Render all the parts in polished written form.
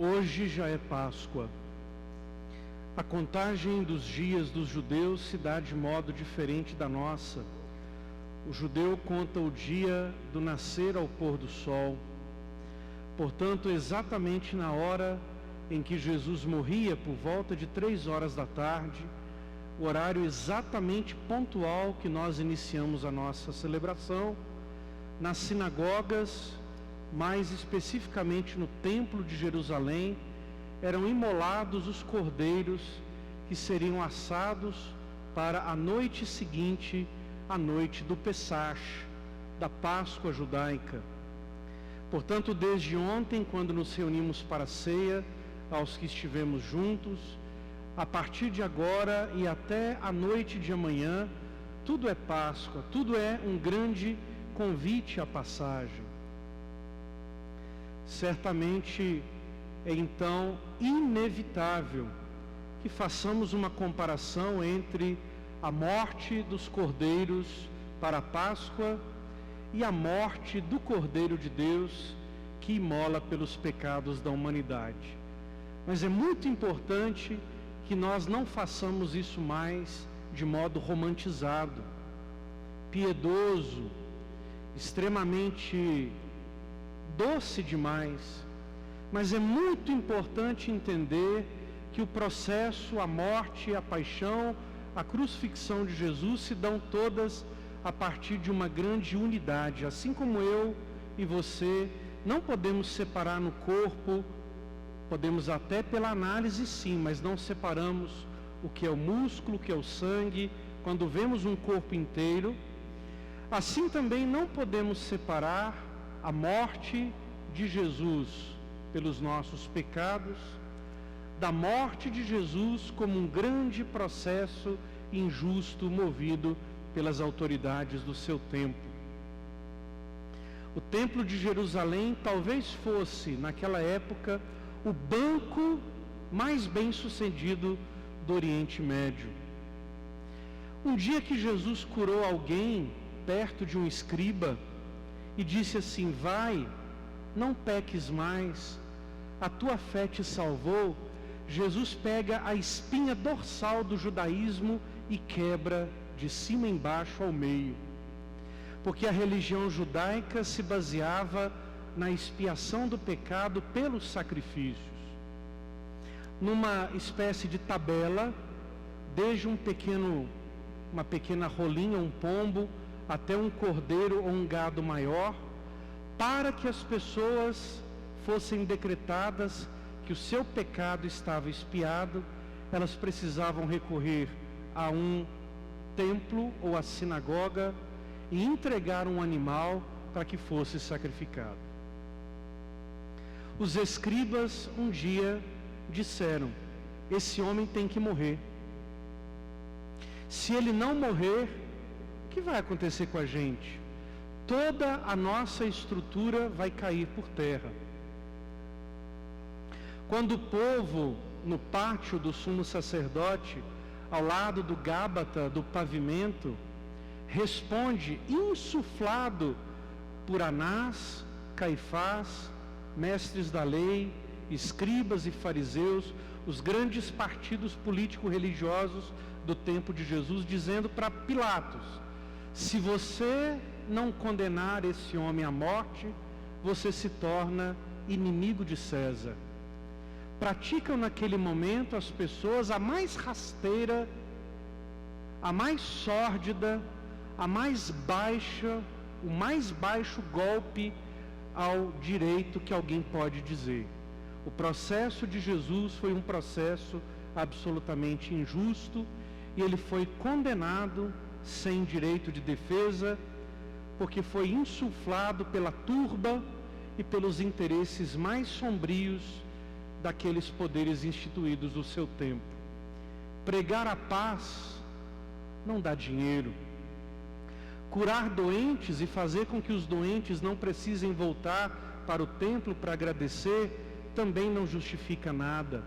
Hoje já é Páscoa. A contagem dos dias dos judeus se dá de modo diferente da nossa. O judeu conta o dia do nascer ao pôr do sol. Portanto, exatamente na hora em que Jesus morria, por volta de 3 horas da tarde, o horário exatamente pontual que nós iniciamos a nossa celebração, nas sinagogas, mais especificamente no Templo de Jerusalém, eram imolados os cordeiros que seriam assados para a noite seguinte, a noite do Pessach, da Páscoa judaica. Portanto, desde ontem, quando nos reunimos para a ceia, aos que estivemos juntos, a partir de agora e até a noite de amanhã, tudo é Páscoa, tudo é um grande convite à passagem. Certamente é então inevitável que façamos uma comparação entre a morte dos cordeiros para a Páscoa e a morte do Cordeiro de Deus que imola pelos pecados da humanidade. Mas é muito importante que nós não façamos isso mais de modo romantizado, piedoso, extremamente doce demais. Mas é muito importante entender que o processo, a morte, a paixão, a crucifixão de Jesus se dão todas a partir de uma grande unidade. Assim como eu e você não podemos separar no corpo, podemos até pela análise sim, mas não separamos o que é o músculo, o que é o sangue, quando vemos um corpo inteiro. Assim também não podemos separar a morte de Jesus pelos nossos pecados, da morte de Jesus como um grande processo injusto movido pelas autoridades do seu tempo. O Templo de Jerusalém talvez fosse, naquela época, o banco mais bem-sucedido do Oriente Médio. Um dia que Jesus curou alguém perto de um escriba e disse assim: vai, não peques mais, a tua fé te salvou. Jesus pega a espinha dorsal do judaísmo e quebra de cima embaixo ao meio, porque a religião judaica se baseava na expiação do pecado pelos sacrifícios, numa espécie de tabela, desde uma pequena rolinha, um pombo, até um cordeiro ou um gado maior, para que as pessoas fossem decretadas que o seu pecado estava expiado, elas precisavam recorrer a um templo ou a sinagoga e entregar um animal para que fosse sacrificado. Os escribas um dia disseram: esse homem tem que morrer. Se ele não morrer, o que vai acontecer com a gente? Toda a nossa estrutura vai cair por terra. Quando o povo, no pátio do sumo sacerdote, ao lado do gábata, do pavimento, responde, insuflado por Anás, Caifás, mestres da lei, escribas e fariseus, os grandes partidos político-religiosos do tempo de Jesus, dizendo para Pilatos: se você não condenar esse homem à morte, você se torna inimigo de César. Praticam naquele momento as pessoas a mais rasteira, a mais sórdida, a mais baixa, o mais baixo golpe ao direito que alguém pode dizer. O processo de Jesus foi um processo absolutamente injusto e ele foi condenado sem direito de defesa, porque foi insuflado pela turba e pelos interesses mais sombrios daqueles poderes instituídos do seu tempo. Pregar a paz não dá dinheiro. Curar doentes e fazer com que os doentes não precisem voltar para o templo para agradecer também não justifica nada.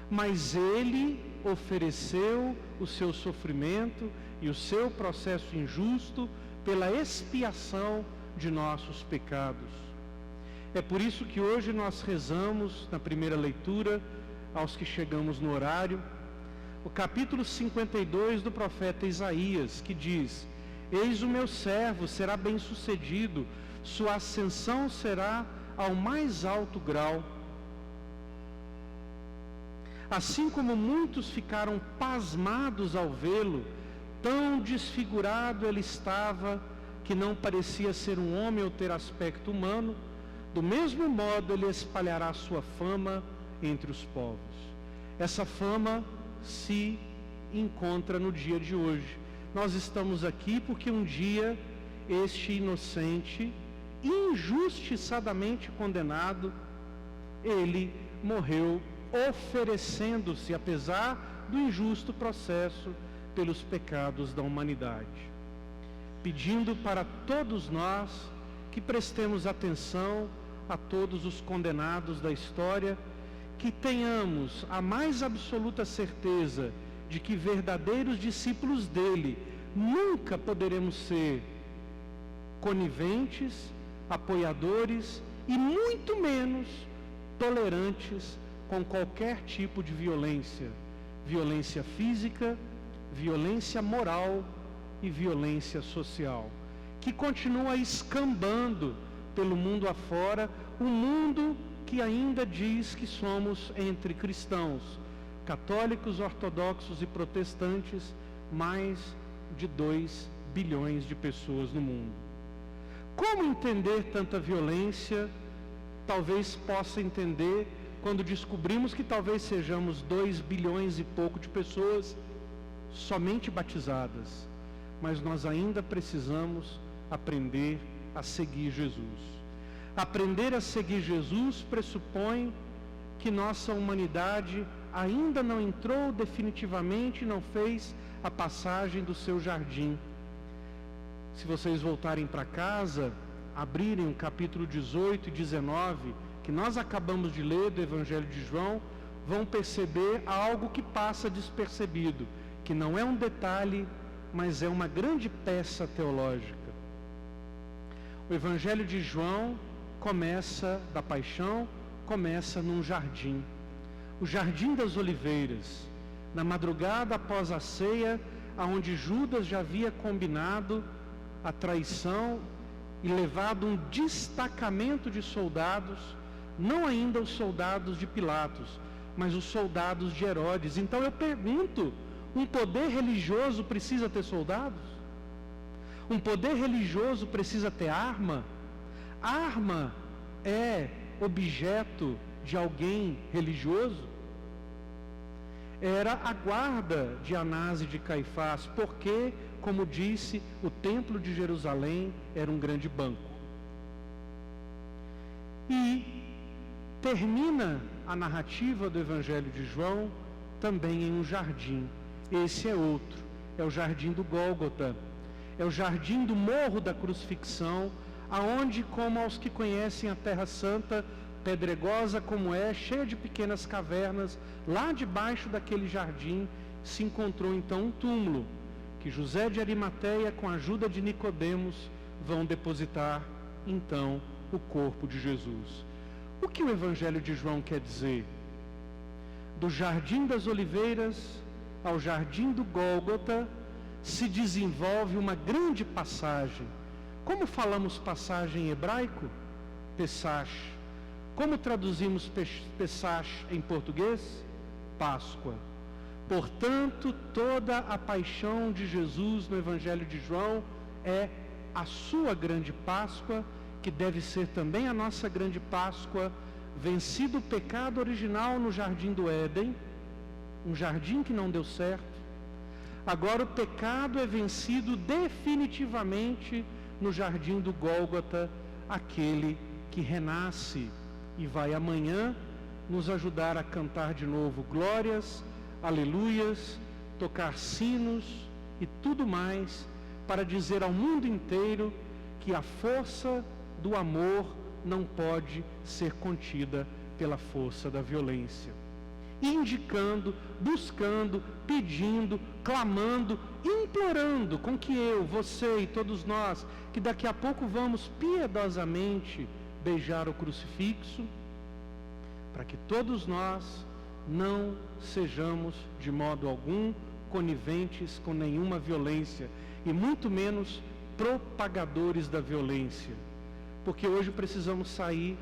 Mas ele ofereceu o seu sofrimento e o seu processo injusto pela expiação de nossos pecados. É por isso que hoje nós rezamos, na primeira leitura, aos que chegamos no horário, o capítulo 52 do profeta Isaías, que diz: eis o meu servo, será bem-sucedido, sua ascensão será ao mais alto grau. Assim como muitos ficaram pasmados ao vê-lo, tão desfigurado ele estava, que não parecia ser um homem ou ter aspecto humano, do mesmo modo ele espalhará sua fama entre os povos. Essa fama se encontra no dia de hoje. Nós estamos aqui porque um dia este inocente, injustiçadamente condenado, ele morreu oferecendo-se, apesar do injusto processo, pelos pecados da humanidade, pedindo para todos nós que prestemos atenção a todos os condenados da história, que tenhamos a mais absoluta certeza de que verdadeiros discípulos dele nunca poderemos ser coniventes, apoiadores e muito menos tolerantes com qualquer tipo de violência, violência física, violência moral e violência social, que continua escambando pelo mundo afora, um mundo que ainda diz que somos, entre cristãos, católicos, ortodoxos e protestantes, mais de 2 bilhões de pessoas no mundo. Como entender tanta violência? Talvez possa entender quando descobrimos que talvez sejamos 2 bilhões e pouco de pessoas somente batizadas, mas nós ainda precisamos aprender a seguir Jesus. Aprender a seguir Jesus pressupõe que nossa humanidade ainda não entrou definitivamente, não fez a passagem do seu jardim. Se vocês voltarem para casa, abrirem o capítulo 18 e 19, que nós acabamos de ler do Evangelho de João, vão perceber algo que passa despercebido, que não é um detalhe, mas é uma grande peça teológica. O Evangelho de João começa, da paixão, começa num jardim. O Jardim das Oliveiras, na madrugada após a ceia, aonde Judas já havia combinado a traição e levado um destacamento de soldados, não ainda os soldados de Pilatos, mas os soldados de Herodes. Então eu pergunto, um poder religioso precisa ter soldados? Um poder religioso precisa ter arma? Arma é objeto de alguém religioso? Era a guarda de Anás e de Caifás, porque, como disse, o templo de Jerusalém era um grande banco. E termina a narrativa do Evangelho de João também em um jardim. Esse é outro, é o jardim do Gólgota, é o jardim do Morro da Crucifixão, aonde, como aos que conhecem a Terra Santa, pedregosa como é, cheia de pequenas cavernas, lá debaixo daquele jardim se encontrou então um túmulo, que José de Arimateia, com a ajuda de Nicodemos, vão depositar então o corpo de Jesus. O que o Evangelho de João quer dizer? Do Jardim das Oliveiras ao Jardim do Gólgota se desenvolve uma grande passagem. Como falamos passagem em hebraico? Pesach. Como traduzimos Pesach em português? Páscoa. Portanto, toda a paixão de Jesus no Evangelho de João é a sua grande Páscoa, que deve ser também a nossa grande Páscoa, vencido o pecado original no Jardim do Éden, um jardim que não deu certo. Agora o pecado é vencido definitivamente no Jardim do Gólgota, aquele que renasce e vai amanhã nos ajudar a cantar de novo glórias, aleluias, tocar sinos e tudo mais, para dizer ao mundo inteiro que a força do amor não pode ser contida pela força da violência. Indicando, buscando, pedindo, clamando, implorando com que eu, você e todos nós, que daqui a pouco vamos piedosamente beijar o crucifixo, para que todos nós não sejamos de modo algum coniventes com nenhuma violência e muito menos propagadores da violência, porque hoje precisamos sair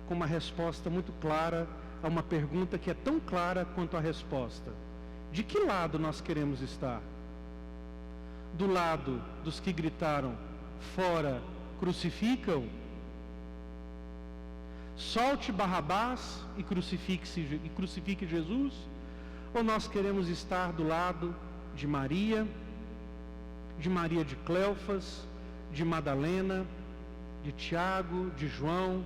com uma resposta muito clara a uma pergunta que é tão clara quanto a resposta: de que lado nós queremos estar? Do lado dos que gritaram fora, crucificam, solte Barrabás e crucifique Jesus? Ou nós queremos estar do lado de Maria de Cleofas, de Madalena, de Tiago, de João,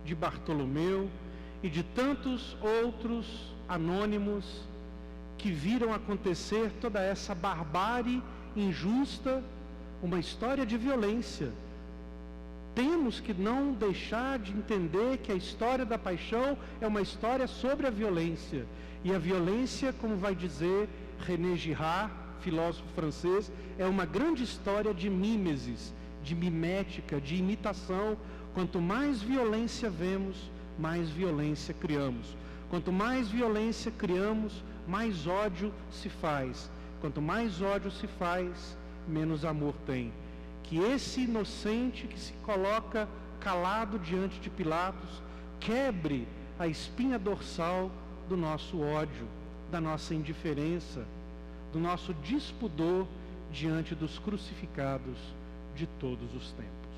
de Bartolomeu e de tantos outros anônimos que viram acontecer toda essa barbárie injusta, uma história de violência? Temos que não deixar de entender que a história da paixão é uma história sobre a violência. E a violência, como vai dizer René Girard, filósofo francês, é uma grande história de mimesis, de mimética, de imitação. Quanto mais violência vemos, mais violência criamos. Quanto mais violência criamos, mais ódio se faz. Quanto mais ódio se faz, menos amor tem. Que esse inocente que se coloca calado diante de Pilatos quebre a espinha dorsal do nosso ódio, da nossa indiferença, do nosso despudor diante dos crucificados de todos os tempos.